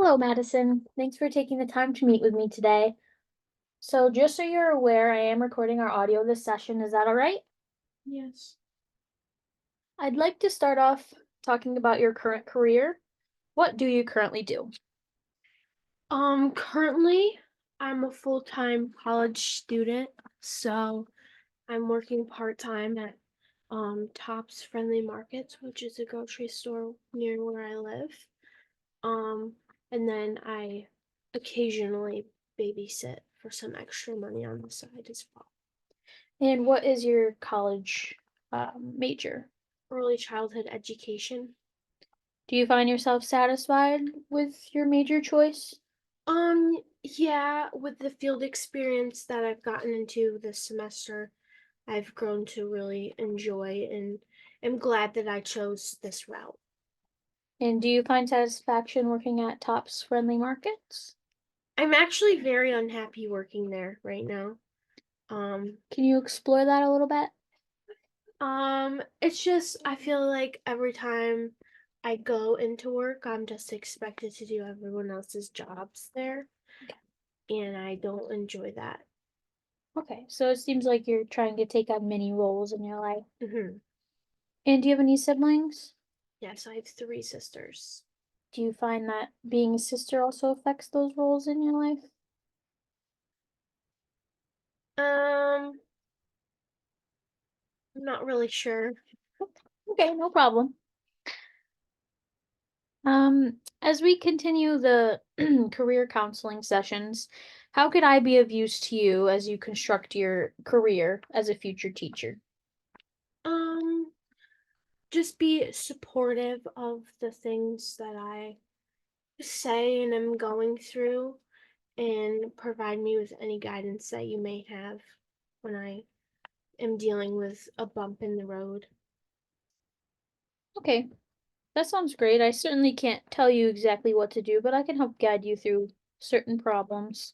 Hello, Madison. Thanks for taking the time to meet with me today. So, just so you're aware, I am recording our audio this session. Is that all right? Yes. I'd like to start off talking about your current career. What do you currently do? Currently I'm a full-time college student, so I'm working part-time at Tops Friendly Markets, which is a grocery store near where I live. Um, and then I occasionally babysit for some extra money on the side as well. And what is your college major? Early childhood education. Do you find yourself satisfied with your major choice? Yeah, with the field experience that I've gotten into this semester, I've grown to really enjoy and am glad that I chose this route. And do you find satisfaction working at Tops Friendly Markets? I'm actually very unhappy working there right now. Um, Can you explore that a little bit? it's just I feel like every time I go into work, I'm just expected to do everyone else's jobs there, and I don't enjoy that. Okay, so it seems like you're trying to take on many roles in your life. Hmm. And do you have any siblings? Yes, I have three sisters. Do you find that being a sister also affects those roles in your life? I'm not really sure. Okay, no problem. As we continue the career counseling sessions, how could I be of use to you as you construct your career as a future teacher? Um, just be supportive of the things that I say and am going through and provide me with any guidance that you may have when I am dealing with a bump in the road. Okay, that sounds great. I certainly can't tell you exactly what to do, but I can help guide you through certain problems.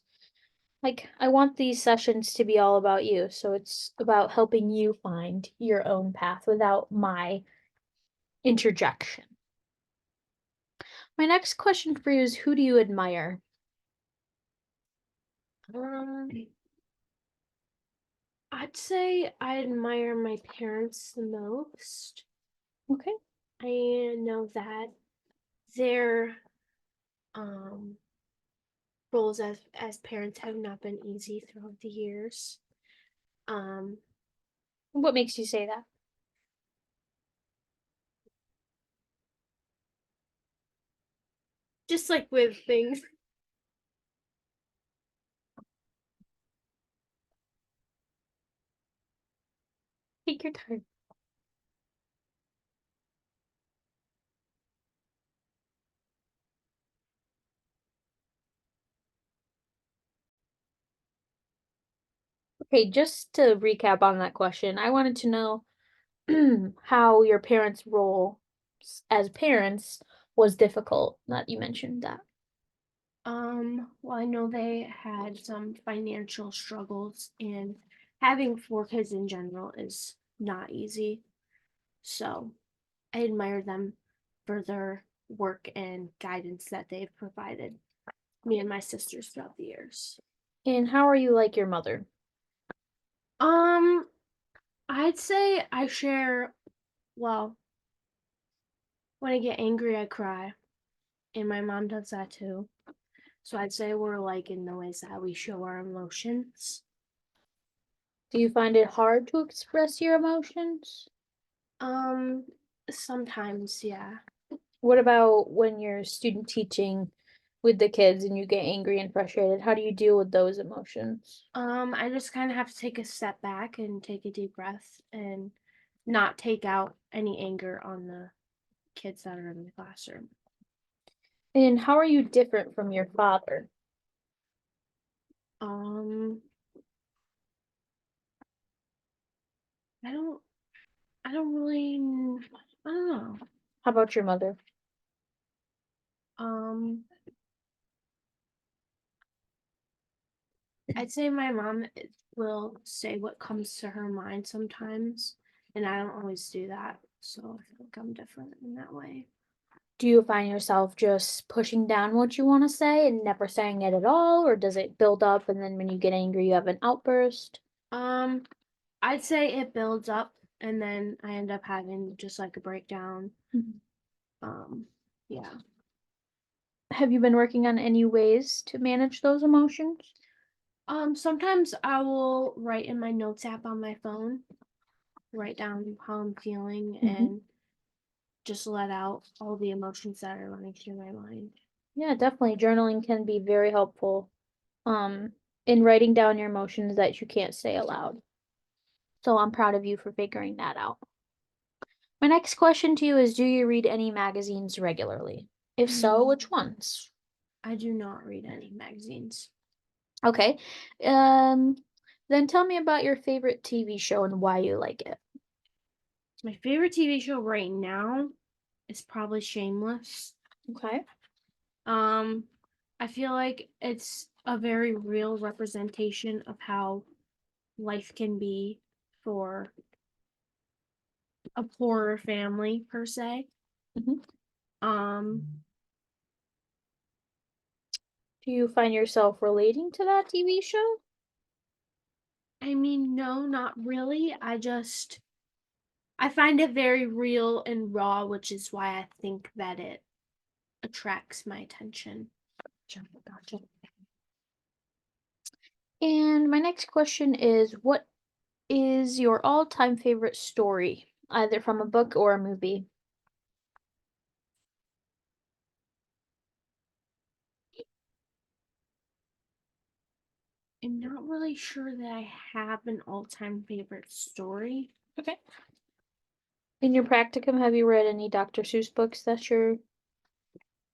Like, I want these sessions to be all about you, so it's about helping you find your own path without my interjection. My next question for you is, who do you admire? Um, I'd say I admire my parents the most. Okay. I know that their um roles as parents have not been easy throughout the years. Um, What makes you say that? just like with things. Take your time. Okay, just to recap on that question, I wanted to know how your parents' role as parents was difficult. That you mentioned that. Well, I know they had some financial struggles, and having four kids in general is not easy. So I admire them for their work and guidance that they've provided me and my sisters throughout the years. And how are you like your mother? Um, I'd say I share, well, when I get angry, I cry, and my mom does that too. So I'd say we're like in the ways that we show our emotions. Do you find it hard to express your emotions? Um, sometimes, yeah. What about when you're student teaching with the kids and you get angry and frustrated? How do you deal with those emotions? I just kind of have to take a step back and take a deep breath and not take out any anger on the kids that are in the classroom. And how are you different from your father? Um, I don't, I don't really, I don't know. How about your mother? Um, I'd say my mom will say what comes to her mind sometimes, and I don't always do that. So I feel like I'm different in that way. Do you find yourself just pushing down what you want to say and never saying it at all, or does it build up and then when you get angry, you have an outburst? Um, I'd say it builds up and then I end up having just like a breakdown. Mhm. Um, yeah. Have you been working on any ways to manage those emotions? Sometimes I will write in my notes app on my phone, write down how I'm feeling Mhm. and just let out all the emotions that are running through my mind. Yeah, definitely. Journaling can be very helpful um, in writing down your emotions that you can't say aloud. So I'm proud of you for figuring that out. My next question to you is, do you read any magazines regularly? If so, which ones? I do not read any magazines. Okay. Um, then tell me about your favorite TV show and why you like it. My favorite TV show right now is probably Shameless. Okay. Um, I feel like it's a very real representation of how life can be for a poorer family per se. Mhm. Um, Do you find yourself relating to that TV show? I mean, no, not really. I find it very real and raw, which is why I think that it attracts my attention. Gotcha. And my next question is, what is your all-time favorite story, either from a book or a movie? I'm not really sure that I have an all-time favorite story. Okay. In your practicum, have you read any Dr. Seuss books that you're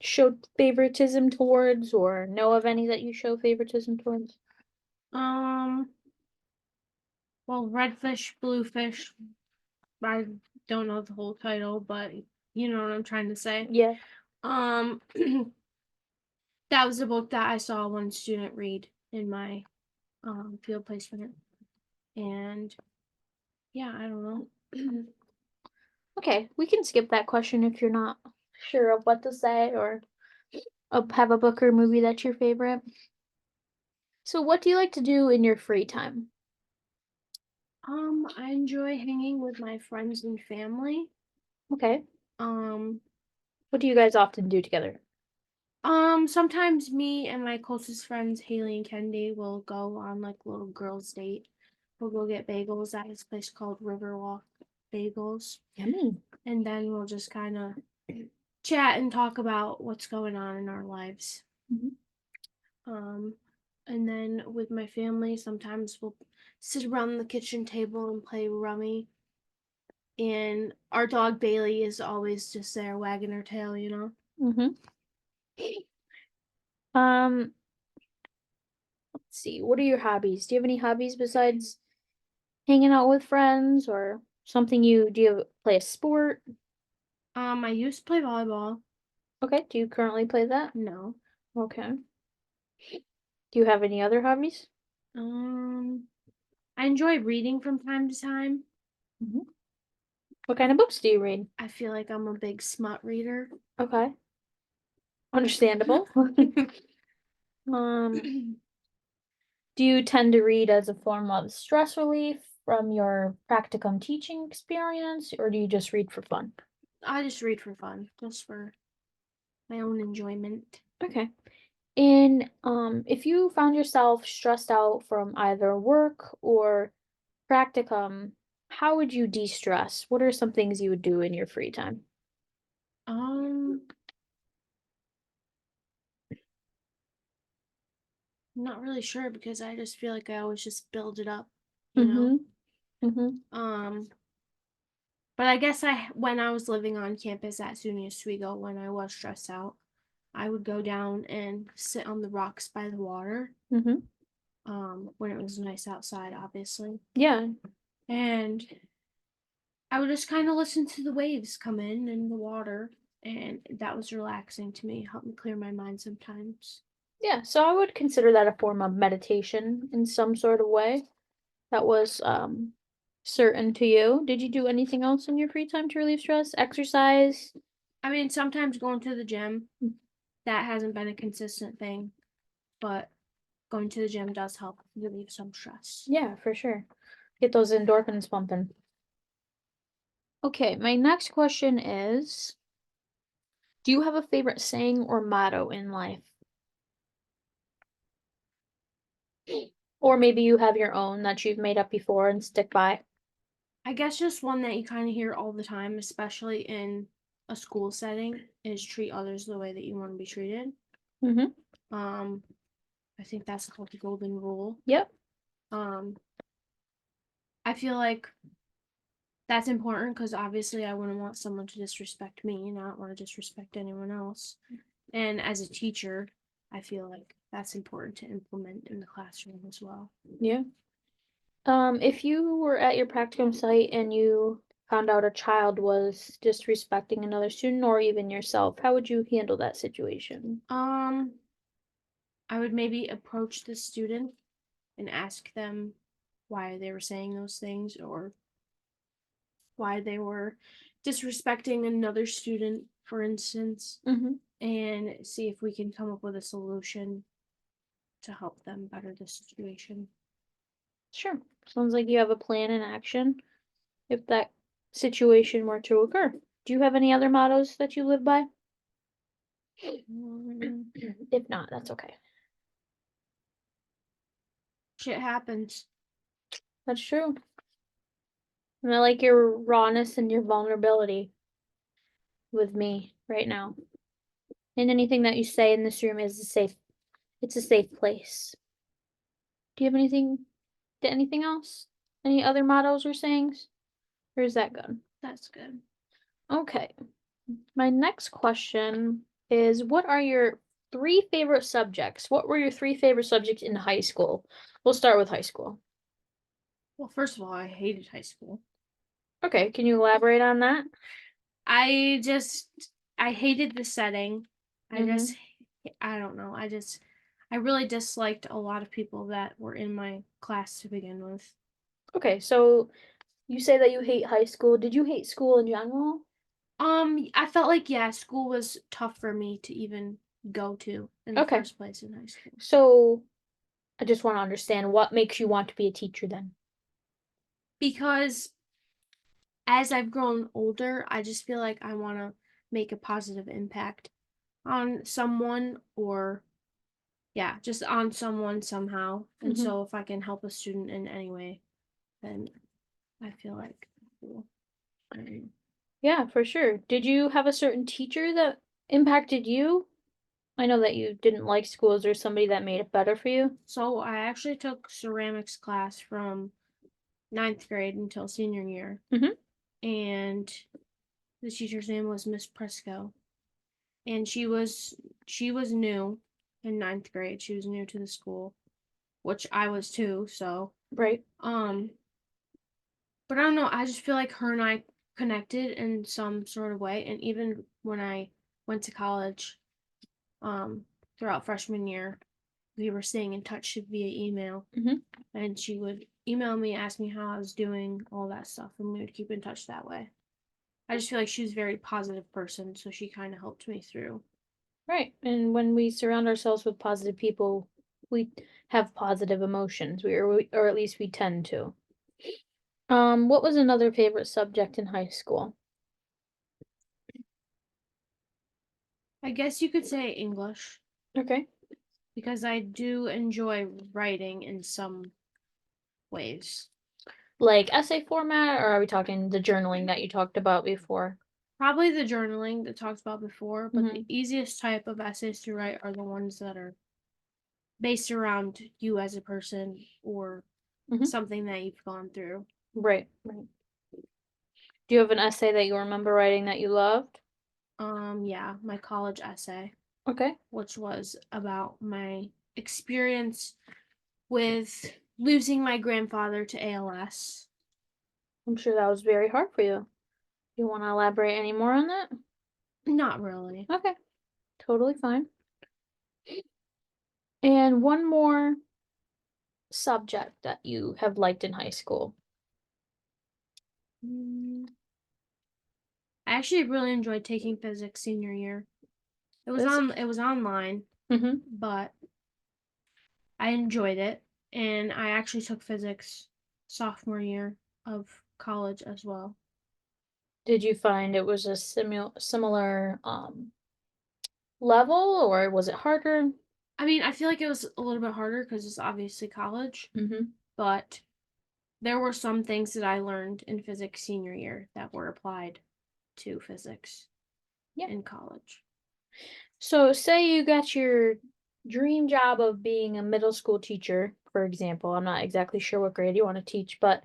showed favoritism towards, or know of any that you show favoritism towards? Um, well, Redfish, Bluefish, I don't know the whole title, but you know what I'm trying to say. Yeah. Um, that was a book that I saw one student read in my field placement, and yeah, I don't know. Okay, we can skip that question if you're not sure of what to say or have a book or movie that's your favorite. So, what do you like to do in your free time? I enjoy hanging with my friends and family. Okay. Um, What do you guys often do together? Sometimes me and my closest friends, Haley and Kendi, will go on like a little girls' date. We'll go get bagels at this place called Riverwalk Bagels, Yummy. and then we'll just kind of chat and talk about what's going on in our lives. Mhm. Um, and then with my family, sometimes we'll sit around the kitchen table and play rummy. And our dog Bailey is always just there wagging her tail, you know. Mhm. Um, let's see. What are your hobbies? Do you have any hobbies besides hanging out with friends or something you do you play a sport? I used to play volleyball. Okay. Do you currently play that? No. Okay. Do you have any other hobbies? Um, I enjoy reading from time to time. Mhm. What kind of books do you read? I feel like I'm a big smut reader. Okay. Understandable. Um, do you tend to read as a form of stress relief from your practicum teaching experience, or do you just read for fun? I just read for fun, just for my own enjoyment. Okay. And if you found yourself stressed out from either work or practicum, how would you de-stress? What are some things you would do in your free time? Um, not really sure because I just feel like I always just build it up, you know. Mm-hmm. Mm-hmm. Um, but I guess when I was living on campus at SUNY Oswego, when I was stressed out, I would go down and sit on the rocks by the water. Mm-hmm. When it was nice outside, obviously, Yeah. and I would just kind of listen to the waves come in and the water, and that was relaxing to me. Helped me clear my mind sometimes. Yeah. So I would consider that a form of meditation in some sort of way. That was certain to you. Did you do anything else in your free time to relieve stress? Exercise? I mean, sometimes going to the gym, Mm. that hasn't been a consistent thing, but going to the gym does help relieve some stress. Yeah, for sure. Get those endorphins pumping. Okay, my next question is, do you have a favorite saying or motto in life? Or maybe you have your own that you've made up before and stick by? I guess just one that you kind of hear all the time, especially in a school setting, is treat others the way that you want to be treated. Mm-hmm. Um, I think that's called the golden rule. Yep. Um, I feel like that's important because obviously I wouldn't want someone to disrespect me and I don't want to disrespect anyone else. And as a teacher, I feel like that's important to implement in the classroom as well. Yeah. If you were at your practicum site and you found out a child was disrespecting another student or even yourself, how would you handle that situation? I would maybe approach the student and ask them why they were saying those things or why they were disrespecting another student, for instance, Mm-hmm. and see if we can come up with a solution to help them better the situation. Sure. Sounds like you have a plan in action if that situation were to occur. Do you have any other mottos that you live by? Mm, If not, that's okay. Shit happens. That's true. And I like your rawness and your vulnerability with me right now. And anything that you say in this room is it's a safe place. Do you have anything else? Any other mottos or sayings? Or is that good? That's good. Okay. My next question is, what are your three favorite subjects? What were your three favorite subjects in high school? We'll start with high school. Well, first of all, I hated high school. Okay, can you elaborate on that? I just I hated the setting. I Mm-hmm. just I don't know. I really disliked a lot of people that were in my class to begin with. Okay, so you say that you hate high school. Did you hate school in general? I felt like yeah, school was tough for me to even go to in the Okay, first place in high school. so I just want to understand what makes you want to be a teacher then. Because as I've grown older, I just feel like I want to make a positive impact on someone or yeah, just on someone somehow. And Mm-hmm. so if I can help a student in any way, then I feel like cool. Yeah, for sure. Did you have a certain teacher that impacted you? I know that you didn't like school. Is there somebody that made it better for you? So I actually took ceramics class from ninth grade until senior year. Mm-hmm. And the teacher's name was Miss Presco. And she was new in ninth grade. She was new to the school, which I was too, so Right. um but I don't know, I just feel like her and I connected in some sort of way. And even when I went to college, um, throughout freshman year, we were staying in touch via email. Mm-hmm. And she would email me, ask me how I was doing, all that stuff, and we would keep in touch that way. I just feel like she was a very positive person, so she kind of helped me through. Right. And when we surround ourselves with positive people, we have positive emotions. Or at least we tend to. What was another favorite subject in high school? I guess you could say English Okay. because I do enjoy writing in some ways. Like essay format, or are we talking the journaling that you talked about before? Probably the journaling that talked about before, but Mm-hmm. the easiest type of essays to write are the ones that are based around you as a person or Mm-hmm. something that you've gone through. Right. Right. Do you have an essay that you remember writing that you loved? Yeah, my college essay, Okay. which was about my experience with losing my grandfather to ALS. I'm sure that was very hard for you. You want to elaborate any more on that? Not really. Okay. Totally fine. And one more subject that you have liked in high school. Mm, I actually really enjoyed taking physics senior year. Physics? It was online, Mm-hmm. but I enjoyed it, and I actually took physics sophomore year of college as well. Did you find it was a similar level, or was it harder? I mean, I feel like it was a little bit harder because it's obviously college, Mm-hmm. but there were some things that I learned in physics senior year that were applied to physics Yeah. in college. So say you got your dream job of being a middle school teacher, for example. I'm not exactly sure what grade you want to teach, but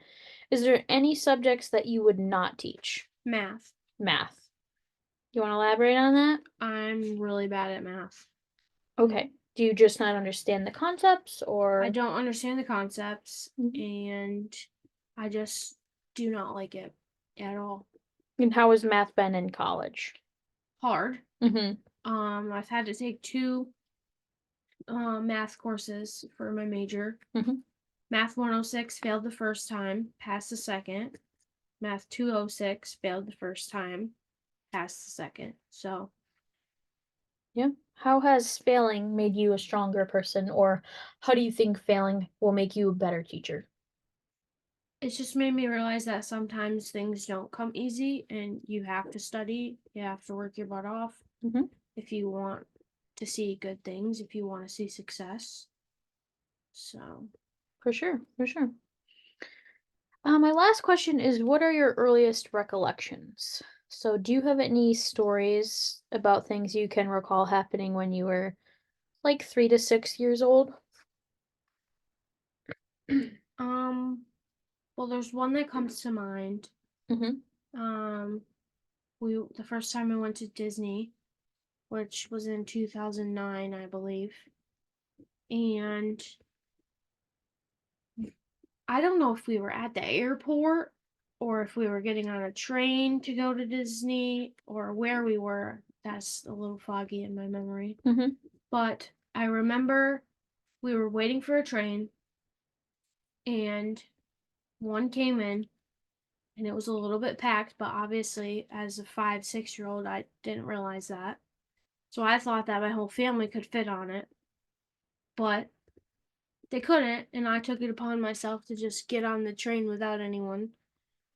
is there any subjects that you would not teach? Math. Math. You want to elaborate on that? I'm really bad at math. Okay. Do you just not understand the concepts I or? don't understand the concepts, Mhm. and I just do not like it at all. And how has math been in college? Hard. Mm-hmm. I've had to take two math courses for my major. Mm-hmm. Math 106 failed the first time, passed the second. Math 206 failed the first time, passed the second. So Yeah. How has failing made you a stronger person, or how do you think failing will make you a better teacher? it's just made me realize that sometimes things don't come easy and you have to study, you have to work your butt off Mm-hmm. if you want to see good things, if you want to see success. So, For sure. For sure. My last question is, what are your earliest recollections? So, do you have any stories about things you can recall happening when you were like 3 to 6 years old? um, well, there's one that comes to mind. Mm-hmm. Um, the first time I went to Disney, which was in 2009, I believe. And I don't know if we were at the airport or if we were getting on a train to go to Disney or where we were. That's a little foggy in my memory. Mm-hmm. But I remember we were waiting for a train and one came in and it was a little bit packed, but obviously, as a 5, 6 year old, I didn't realize that. So I thought that my whole family could fit on it, but they couldn't, and I took it upon myself to just get on the train without anyone.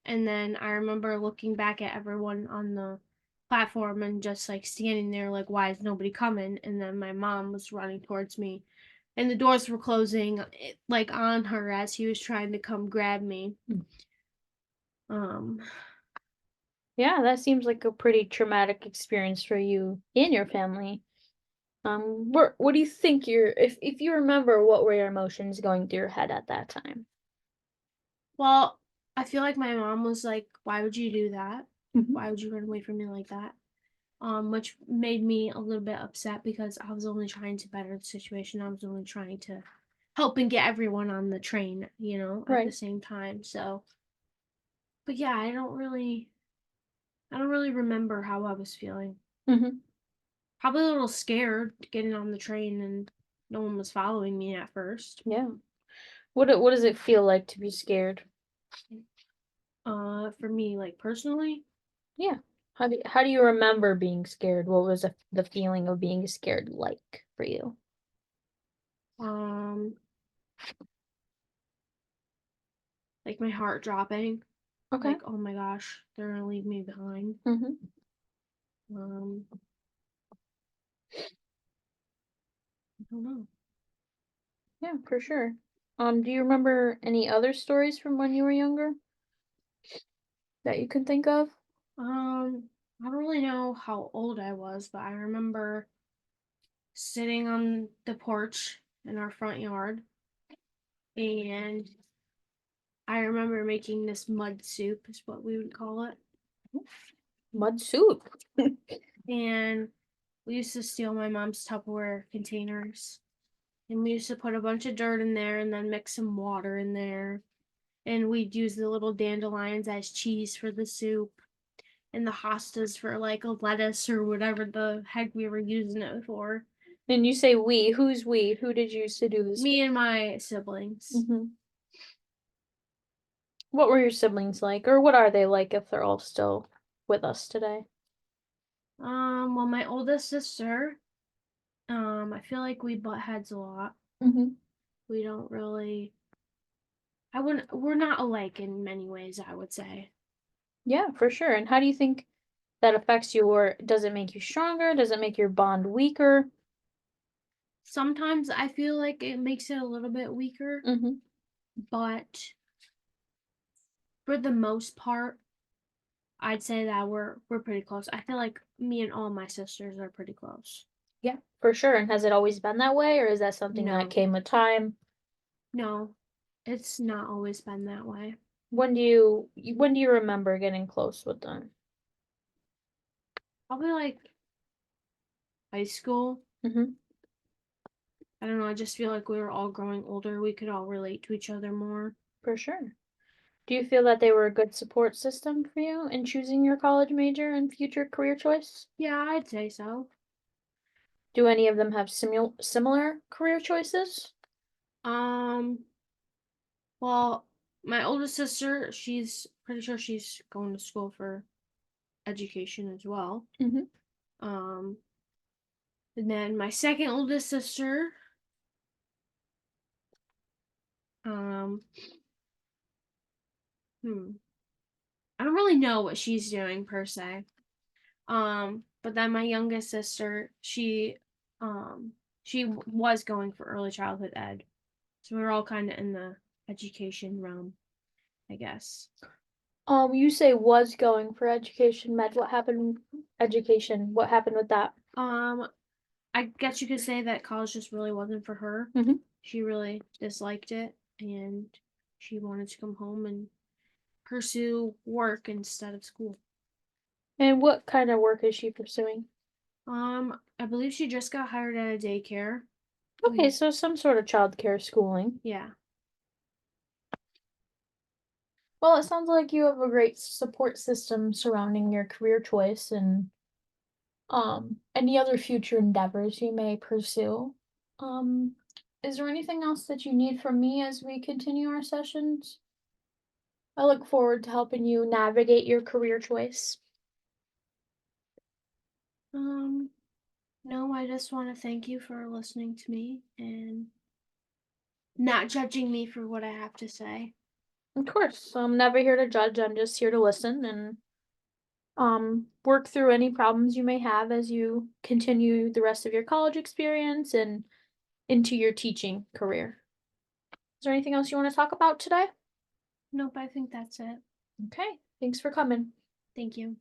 And then I remember looking back at everyone on the platform and just like standing there, like, why is nobody coming? And then my mom was running towards me, and the doors were closing, like on her as he was trying to come grab me. Um, Yeah, that seems like a pretty traumatic experience for you and your family. What do you think if you remember, what were your emotions going through your head at that time? well, I feel like my mom was like, "Why would you do that? Mm-hmm. Why would you run away from me like that?" Which made me a little bit upset because I was only trying to better the situation. I was only trying to help and get everyone on the train, at the Right. same time. So, but yeah, I don't really remember how I was feeling. Mm-hmm. Probably a little scared getting on the train and no one was following me at first. Yeah. What does it feel like to be scared? For me, like personally, Yeah. How do you remember being scared? What was the feeling of being scared like for you? um, like my heart dropping, Okay. like, oh my gosh, they're gonna leave me behind. Mm-hmm. Um, I don't know. Yeah, for sure. Do you remember any other stories from when you were younger that you can think of? I don't really know how old I was, but I remember sitting on the porch in our front yard, and I remember making this mud soup, is what we would call it. Mud soup. And we used to steal my mom's Tupperware containers, and we used to put a bunch of dirt in there and then mix some water in there. And we'd use the little dandelions as cheese for the soup, and the hostas for like a lettuce or whatever the heck we were using it for. And you say we. Who's we? Who did you used to do this Me and my siblings. with? Hmm. What were your siblings like, or what are they like if they're all still with us today? Well, my oldest sister, I feel like we butt heads a lot. Mm-hmm. We don't really, we're not alike in many ways, I would say. Yeah, for sure. And how do you think that affects you, or does it make you stronger? Does it make your bond weaker? Sometimes I feel like it makes it a little bit weaker, Mm-hmm. but for the most part, I'd say that we're pretty close. I feel like me and all my sisters are pretty close. Yeah, for sure. And has it always been that way, or is that something that No, came with time? no, it's not always been that way. When do you remember getting close with them? Probably like high school. Mm-hmm. I don't know. I just feel like we were all growing older. We could all relate to each other more. For sure. Do you feel that they were a good support system for you in choosing your college major and future career choice? Yeah, I'd say so. Do any of them have similar career choices? Um, well, my oldest sister, she's pretty sure she's going to school for education as well. Mm-hmm. Um, and then my second oldest sister, um, hmm, I don't really know what she's doing per se. But then my youngest sister, she was going for early childhood ed. So we were all kind of in the education realm, I guess. You say was going for education med. What happened? Education. What happened with that? Um, I guess you could say that college just really wasn't for her. Mm-hmm. She really disliked it and she wanted to come home and pursue work instead of school. And what kind of work is she pursuing? I believe she just got hired at a daycare. Okay, Mm, so some sort of childcare schooling. yeah. Well, it sounds like you have a great support system surrounding your career choice and any other future endeavors you may pursue. Um, is there anything else that you need from me as we continue our sessions? I look forward to helping you navigate your career choice. Um, no, I just want to thank you for listening to me and not judging me for what I have to say. Of course, I'm never here to judge. I'm just here to listen and work through any problems you may have as you continue the rest of your college experience and into your teaching career. Is there anything else you want to talk about today? Nope, I think that's it. Okay, thanks for coming. Thank you.